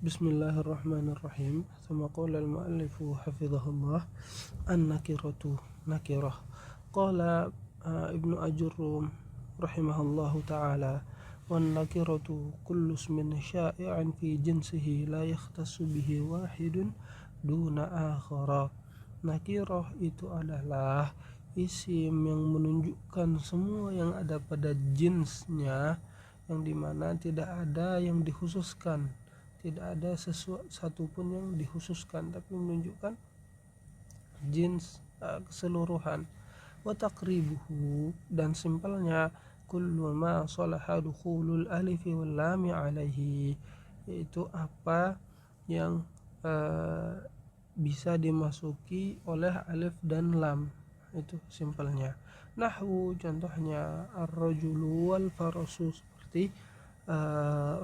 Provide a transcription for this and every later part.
Bismillahirrahmanirrahim. Tsumma qala al-mu'allifu hafizahullah an-nakiratu nakirah. Qala Ibnu Ajurrum rahimahullahu ta'ala wan-nakiratu kullu ismin sya'i'an fi jinsihi la yakhtassu bihi wahidun duna akhara. Nakirah itu adalah isim yang menunjukkan semua yang ada pada jenisnya, yang dimana tidak ada yang dikhususkan, tidak ada sesuatu pun yang dikhususkan, tapi menunjukkan jins keseluruhan. Wa taqribuhu, dan simpelnya kullu ma salaha dukhulul alif wal lam alaihi, yaitu apa yang bisa dimasuki oleh alif dan lam, itu simpelnya. Nahwu, contohnya ar-rajulu wal farasu, seperti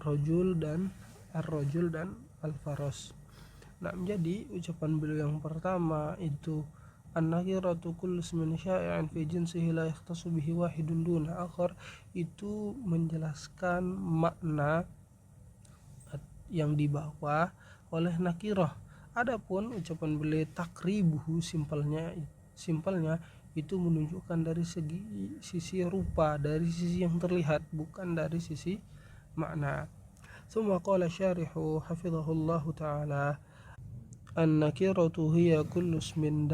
rajul dan ar-rajul dan al-faras. Nah, jadi ucapan beliau yang pertama itu an-nakiratu kullu ismin sya'i'an fi jinsihi la yakhtassu bihi wahidun duna akhar, itu menjelaskan makna yang dibawa oleh nakirah. Adapun ucapan beliau takribuhu, simpelnya itu menunjukkan dari sisi rupa, dari sisi yang terlihat, bukan dari sisi makna. Tsumma qala syarihu hafizahullahu ta'ala an-nakiratu hiya kullu ismin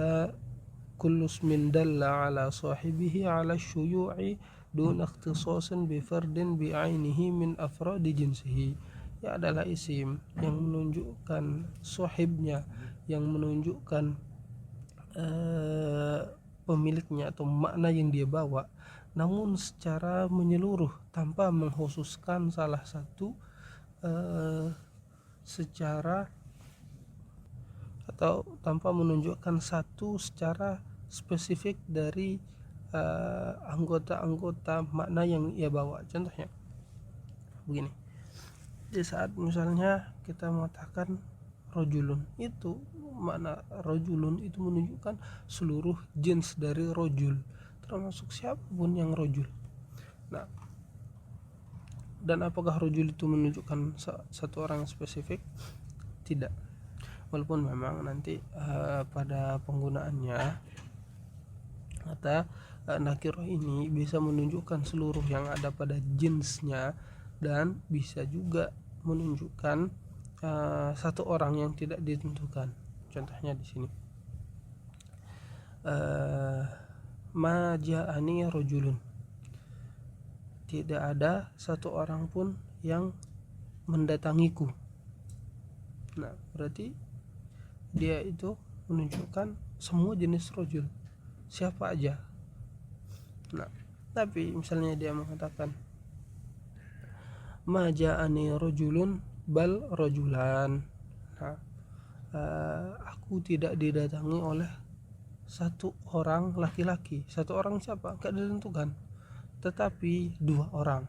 dalla ala sahibihi ala syuyu'i dun ikhtisasin bi fardin bi ainihi min afradi jinsihi. Ya adalah isim yang menunjukkan sahibnya, yang menunjukkan pemiliknya atau makna yang dia bawa, namun secara menyeluruh tanpa mengkhususkan salah satu secara, atau tanpa menunjukkan satu secara spesifik dari anggota-anggota makna yang ia bawa. Contohnya begini, di saat misalnya kita mengatakan rojulun, itu makna rojulun itu menunjukkan seluruh jenis dari rojul, termasuk siapapun yang rojul. Nah, dan apakah rojul itu menunjukkan satu orang spesifik? Tidak, walaupun memang nanti pada penggunaannya kata nakirah ini bisa menunjukkan seluruh yang ada pada jenisnya, dan bisa juga menunjukkan satu orang yang tidak ditentukan. Contohnya di sini, ma ja'ani rajulun, tidak ada satu orang pun yang mendatangiku. Nah, berarti dia itu menunjukkan semua jenis rajul, siapa aja. Nah, tapi misalnya dia mengatakan ma ja'ani rajulun bal rajulan, nah, aku tidak didatangi oleh satu orang laki-laki. Satu orang siapa? Enggak ditentukan, tetapi dua orang.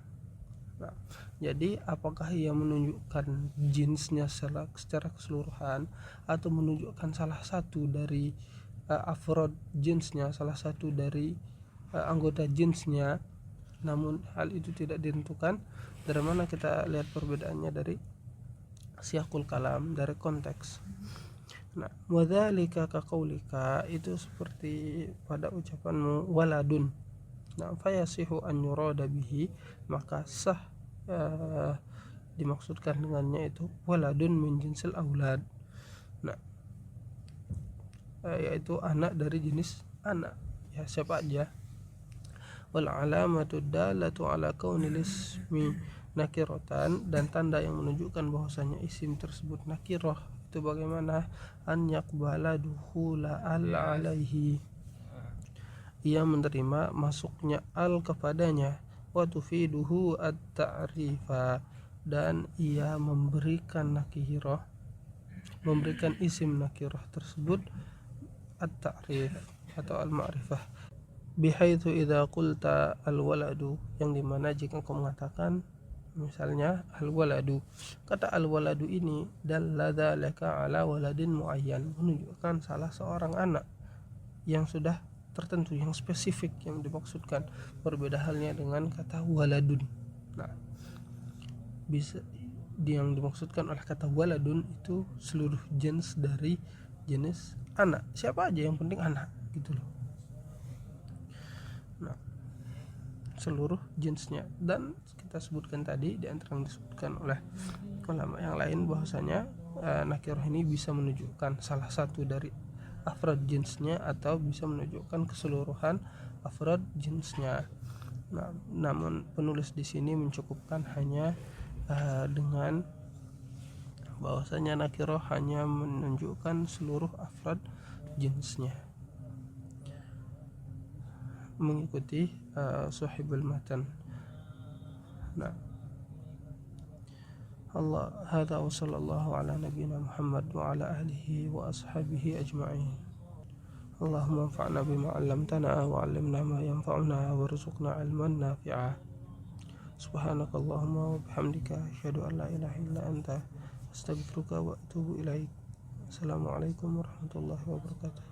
Nah, jadi apakah ia menunjukkan jenisnya secara keseluruhan, atau menunjukkan salah satu dari afrod jenisnya, salah satu dari anggota jenisnya, namun hal itu tidak ditentukan. Dari mana kita lihat perbedaannya? Dari siyaqul kalam, dari konteks. Nah, wadzalika kaqaulika, itu seperti pada ucapanmu waladun. Nah, fayasihu an yurada bihi, maka sah dimaksudkan dengannya itu waladun min jinsil aulad. Nah, yaitu anak dari jenis anak, ya siapa aja. Wal alamatu dallatu ala kaunil ismi nakiratan, dan tanda yang menunjukkan bahwasanya isim tersebut nakirah itu bagaimana? An yaqbala dukhula al alaihi, ia menerima masuknya al kepadanya. Wa tufiduhu at-ta'rifa, dan ia memberikan nakirah, memberikan isim nakirah tersebut at-ta'rif atau al-ma'rifah. Bihaitsu idza qulta al-waladu, yang dimana jika kau mengatakan misalnya al-waladu, kata al-waladu ini dalla dzalika ala waladin muayyan, menunjukkan salah seorang anak yang sudah tertentu, yang spesifik yang dimaksudkan. Berbeda halnya dengan kata waladun. Nah, bisa yang dimaksudkan oleh kata waladun itu seluruh jenis dari jenis anak, siapa aja yang penting anak gitu loh. Nah, seluruh jenisnya. Dan kita sebutkan tadi di antara yang disebutkan oleh ulama yang lain bahwasanya nakirah ini bisa menunjukkan salah satu dari afrad jenisnya atau bisa menunjukkan keseluruhan afrad jenisnya. Nah, namun penulis di sini mencukupkan hanya dengan bahwasanya nakirah hanya menunjukkan seluruh afrad jenisnya, mengikuti sahibul matan. Nah, Allah hada wa sallallahu ala nabiyyina Muhammad wa ala alihi wa ashabihi ajma'in. Allahumma anfa'na bima 'allamtana wa 'allimna ma yanfa'una warzuqna 'ilman nafi'a. Subhanakallahumma wa bihamdika asyhadu an la ilaha illa anta astaghfiruka wa atubu ilaik. Assalamualaikum warahmatullahi wabarakatuh.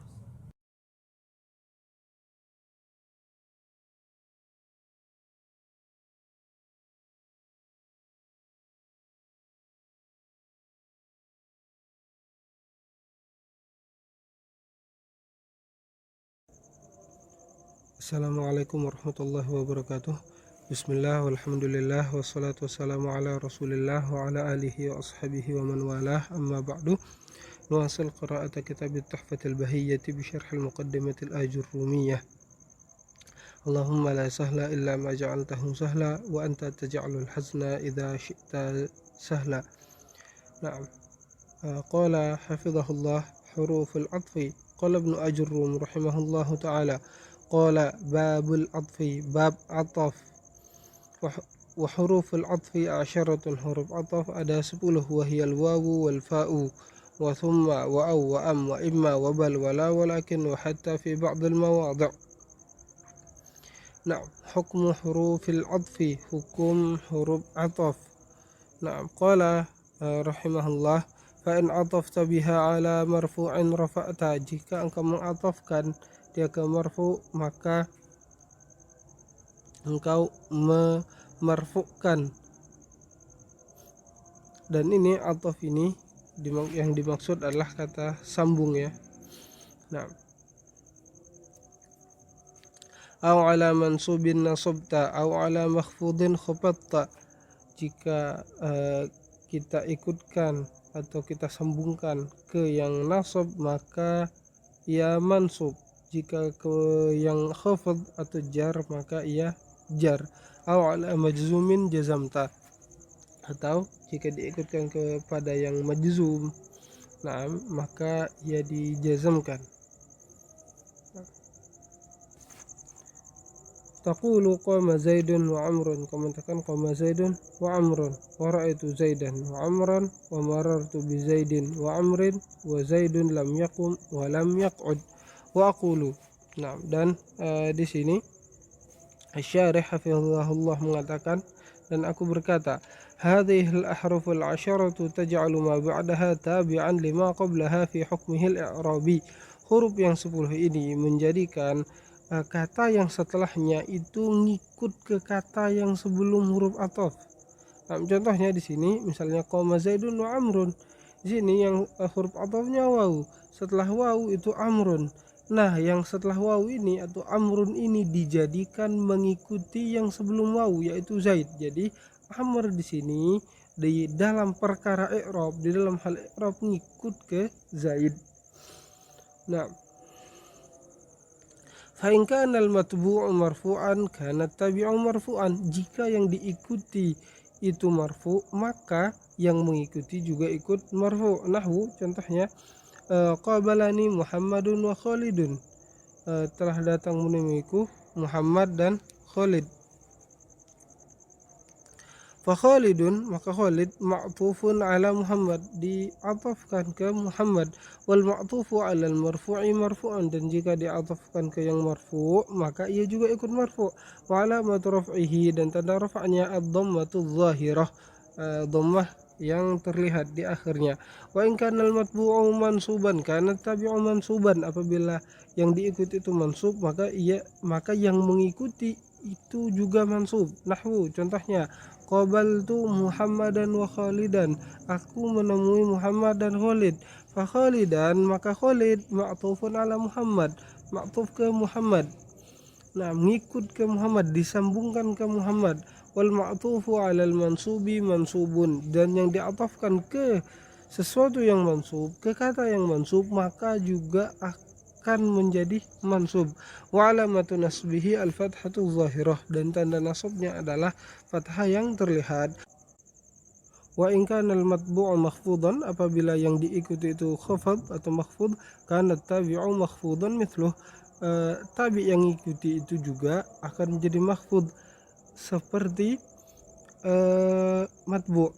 Assalamualaikum warahmatullahi wabarakatuh. Bismillah walhamdulillah wassalatu wassalamu ala rasulillah wa ala alihi wa ashabihi wa man walah, amma ba'du. Nuwasil qira'ata kitab at-tuhfatul bahiyyah bi syarh al-muqaddimah al-ajurrumiyah. Allahumma la sahla illa ma ja'altahu sahla wa anta taj'alul hazna idza syi'ta sahla. Na'am. Qala hafizahullah huruful 'athfi. Qala Ibnu Ajurrum rahimahullahu ta'ala, qala babul 'athfi, bab 'athaf. Wa huruful 'athfi 'asharatun, huruf 'athaf ada 10, wa hiyal wawu wal fa'u wa thumma wa aw wa am wa imma wa bal wa la walakin wa hatta fi ba'dil mawadhi'. Nah, hukmu hurufil 'athfi, hukum huruf 'athaf. Nah, qala rahimahullah, fa in 'athafta biha ala marfu'in rafa'ta, jika engkau mengatafkan dia ke marfu maka engkau memarfu'kan. Dan ini 'athaf ini yang dimaksud adalah kata sambung ya. Nah, au ala mansubin nasabta au ala makhfudin khafatta, jika kita ikutkan atau kita sambungkan ke yang nasab maka ia mansub, jika ke yang khafad atau jar maka ia jar. Au ala majzumin jazamta, atau jika diikutkan kepada yang majzum, nah maka ia dijazamkan. Taqulu qama Zaidun wa Amrun, kau mengatakan qama Zaidun wa Amrun, wa ra'aitu Zaidan wa Amran, wa marartu bi Zaidin wa Amrin, wa Zaidun lam yaqum wa lam yaq'ud, wa aqulu. Nah, dan di sini Asy-Syarih hafizahullah mengatakan, dan aku berkata, hadhil ahruful 'asharatu taj'alu ma ba'daha tabi'an lima qablaha fi hukmihil i'rabi. Huruf yang 10 ini menjadikan kata yang setelahnya itu ngikut ke kata yang sebelum huruf athaf. Nah, contohnya di sini misalnya qama Zaidun wa Amrun. Di sini yang huruf athafnya waw, setelah waw itu Amrun. Nah, yang setelah waw ini atau Amrun ini dijadikan mengikuti yang sebelum waw yaitu Zaid. Jadi Amr di sini di dalam perkara i'rab, di dalam hal i'rab ngikut ke Zaid. Nah, fa in kana al-matbu'u marfu'an kana tabi'u marfu'an, jika yang diikuti itu marfu maka yang mengikuti juga ikut marfu. Nahwu contohnya qabalani Muhammadun wa Khalidun, telah datang menemuiku Muhammad dan Khalid. Fa Khalidun, maka Khalid ma'tufun ala Muhammad, diatafkan ke Muhammad. Wal ma'tufu ala al-marfu'i marfu'an, dan jika diatafkan ke yang marfu' maka ia juga ikut marfu'. Wa alamatu raf'ihi, dan tanda rafa'nya ad-dhammatu adh-dhahirah, dhammah yang terlihat di akhirnya. Wa in kana al-matbu'u mansuban kana tabi'u mansuban, apabila yang diikuti itu mansub maka yang mengikuti itu juga mansub. Nahwu contohnya qabaltu Muhammadan wa Khalidan, aku menemui Muhammad dan Khalid. Fa Khalidan, maka Khalid ma'tufun ala Muhammad, ma'tuf ke Muhammad. Nah, ngikut ke Muhammad, disambungkan ke Muhammad. Wal ma'tufu 'alal mansubi mansubun, dan yang diatafkan ke sesuatu yang mansub, ke kata yang mansub, maka juga akan menjadi mansub. Wa 'alamatu nasbihi al-fathatu zahirah, dan tanda nasabnya adalah fathah yang terlihat. Wa in kana al-matbu'u makhfudan, apabila yang diikuti itu khafad atau makhfud, kana tabi'u makhfudan mithluh, tabi yang ikuti itu juga akan menjadi makhfud seperti matbu'.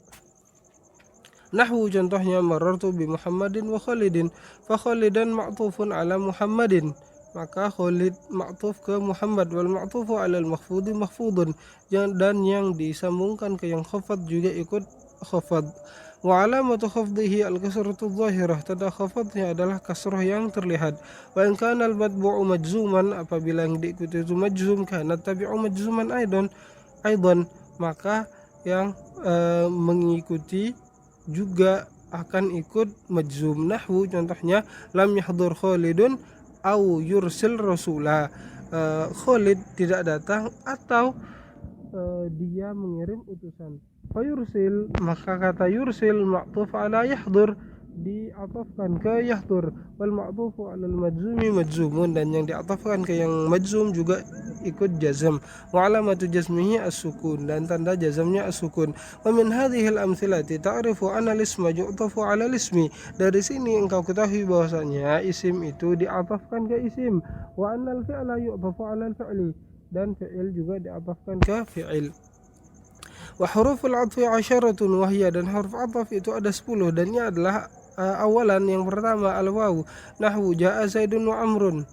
Nahwu, contohnya, marartu bi Muhammadin wa Khalidin, fa Khalidan ma'tufun ala Muhammadin, maka Khalid ma'tuf ke Muhammad. Wal ma'tufu ala al-makhfudi makhfudun, dan yang disambungkan ke yang khafad juga ikut khafad. Wa alamatu khafdihi al-kasratu zahirah, tanda khafadnya adalah kasrah yang terlihat. Wa in kana al-matbu'u majzuman, apabila yang diikuti itu majzum, kana tabi'u majzuman aidan, maka yang mengikuti juga akan ikut majzum. Nahwu, contohnya, lam yahdur Khalidun au yursil rasula, Khalid tidak datang atau dia mengirim utusan. Fayursil, maka kata yursil ma'tuf ala yahdur, diatafkan ke yahdur. Wal ma'tufu ala al-majzumi majzumun, dan yang diatafkan ke yang majzum juga ikut jazm. Wa alamatu jazmihi as-sukun, dan tanda jazmnya as-sukun. Wa min hadhihi al-amthilati ta'rifu anna al-isma yu'tafu ala al-ismi, dari sini engkau ketahui bahwasanya isim itu diatafkan ke isim. Wa anna al-fi'la yu'tafu ala al-fi'li, dan fi'il juga diatafkan ke fi'il. Wa huruful atfi 'asyaratun wahya, dan huruf ataf itu ada 10, dan ini adalah awalan yang pertama al-waw. Nahwu jaa Zaidun wa Amrun,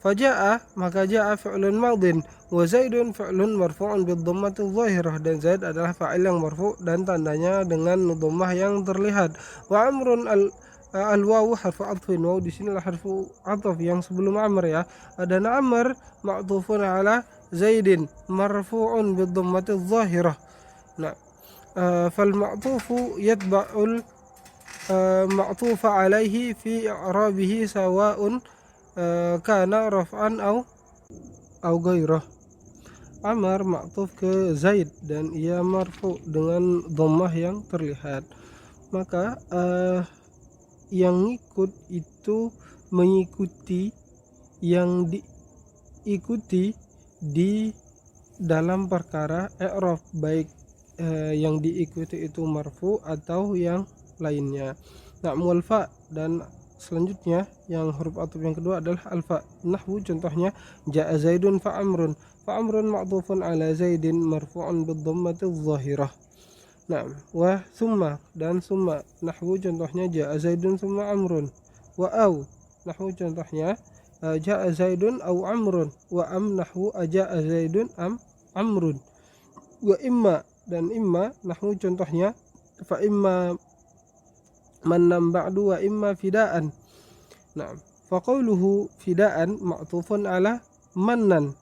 faja'a, maka ja'a fi'lun madin, wa Zaidun fi'lun marfu'un bid-dhammati dhahirah, dan Zaid adalah fa'il yang marfu' dan tandanya dengan dhammah yang terlihat. Wa Amrun al-waw harfu atfin, waw di sini adalah harfu ataf yang sebelum Amr ya. Dan Amr ma'tufun ala Zaidin marfu'un bid-dhammati dhahirah. Nah, fal ma'tufu yatba'ul ma'tufa alaihi fi i'rabihi sawa'un kana raf'an au gairah. Amar ma'tuf ke Zaid dan ia marfu dengan dhammah yang terlihat, maka yang ikut itu mengikuti yang diikuti di dalam perkara i'rab, baik yang diikuti itu marfu atau yang lainnya. Nah, wal-fa, dan selanjutnya yang huruf atuf yang kedua adalah al-fa. Nahwu, contohnya, jaa Zaidun fa Amrun, fa Amrun ma'tufun ala Zaidin marfu'un bid-dhammati dhahirah. Nah, wa summa, dan summa. Nahwu, contohnya, jaa Zaidun summa Amrun. Wa au, nahwu contohnya, jaa Zaidun au Amrun. Wa am, nahwu ajaa Zaidun am Amrun. Wa imma, dan imma, nahwu contohnya, fa imma mannan ba'du wa imma fidaan. Nah, fa qawluhu fidaan ma'tufun ala mannan.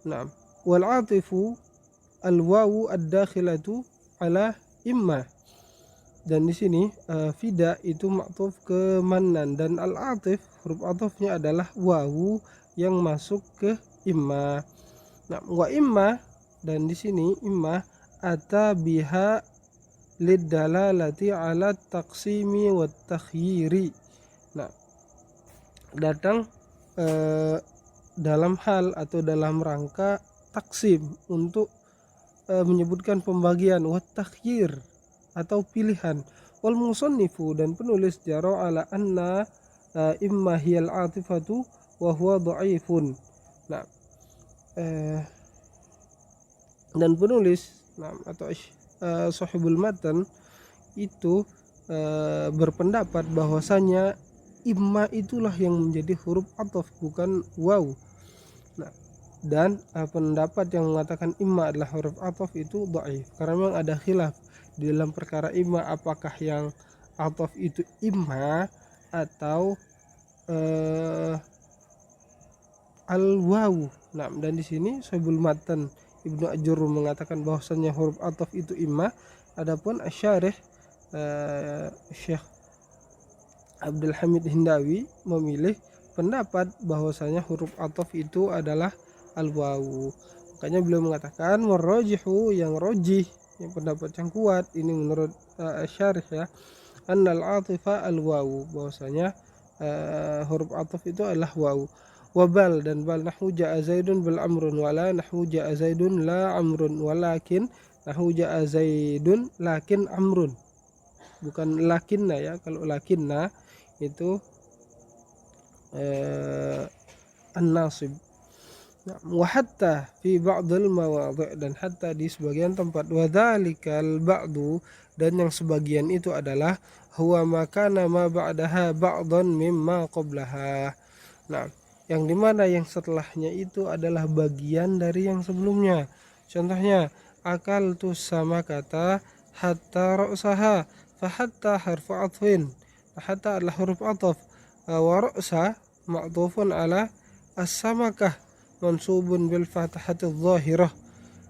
Nah, wal atifu al wawu ad-dakhilatu ala imma, dan di sini fida itu ma'tuf ke mannan, dan al atif huruf atofnya adalah wawu yang masuk ke imma. Nah, wa imma, dan di sini imma ata biha lidalalati ala taqsimi wa takhyiri. Nah, datang dalam hal atau dalam rangka taksim, untuk menyebutkan pembagian, wa takhyir atau pilihan. Wal musannifu, dan penulis, jaro ala anna imma hiyal atifatu wa huwa dha'ifun. Nah, dan penulis, atau sahibul matan itu berpendapat bahwasanya imma itulah yang menjadi huruf ataf, bukan waw. Nah, dan pendapat yang mengatakan imma adalah huruf ataf itu dhaif, karena memang ada khilaf di dalam perkara imma, apakah yang ataf itu imma atau al waw. Nah, dan di sini sahibul matan Ibnu Ajurrum mengatakan bahwasannya huruf ataf itu imma. Adapun Asy-Syarih Syekh Abdul Hamid Hindawi memilih pendapat bahwasanya huruf ataf itu adalah al-wawu. Makanya beliau mengatakan warrajihu, yang rojih, yang pendapat yang kuat ini menurut Asy-Syarih ya, annal atifa al-wawu, bahwasanya huruf ataf itu adalah wawu. Wabal, dan bal nahwu ja'a zaidun bil amrun wala nahwu ja'a zaidun la amrun walakin nahwu ja'a zaidun lakin amrun, bukan lakinna ya. Kalau lakinna itu an-nasib. Wa hatta fi ba'dil mawadhi', dan hatta di sebagian tempat. Wa dzalikal ba'du, dan yang sebagian itu adalah huwa makana ma ba'daha ba'dan mimma qablaha. Nah, yang dimana yang setelahnya itu adalah bagian dari yang sebelumnya. Contohnya akal tu sama kata hatta ra'saha, fa hatta harfu atfin, hatta adalah huruf ataf, wa ra'sa ma'tufun ala as-samakah mansubun bil fathati dhahirah.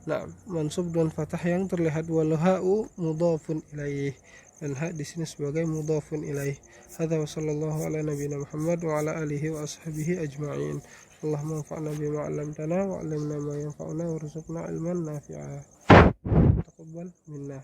Nah, mansub dengan fathah yang terlihat. Wal ha'u mudhafun ilaih, dan ha di sini sebagai mudhafun ilaih. Hadza wa sallallahu ala nabiyyina Muhammad wa ala alihi wa ashabihi ajma'in. Allahumma anfa'na bima 'allamtana wa 'allimna ma yanfa'una warzuqna ilman nafi'a. Taqabbal minna.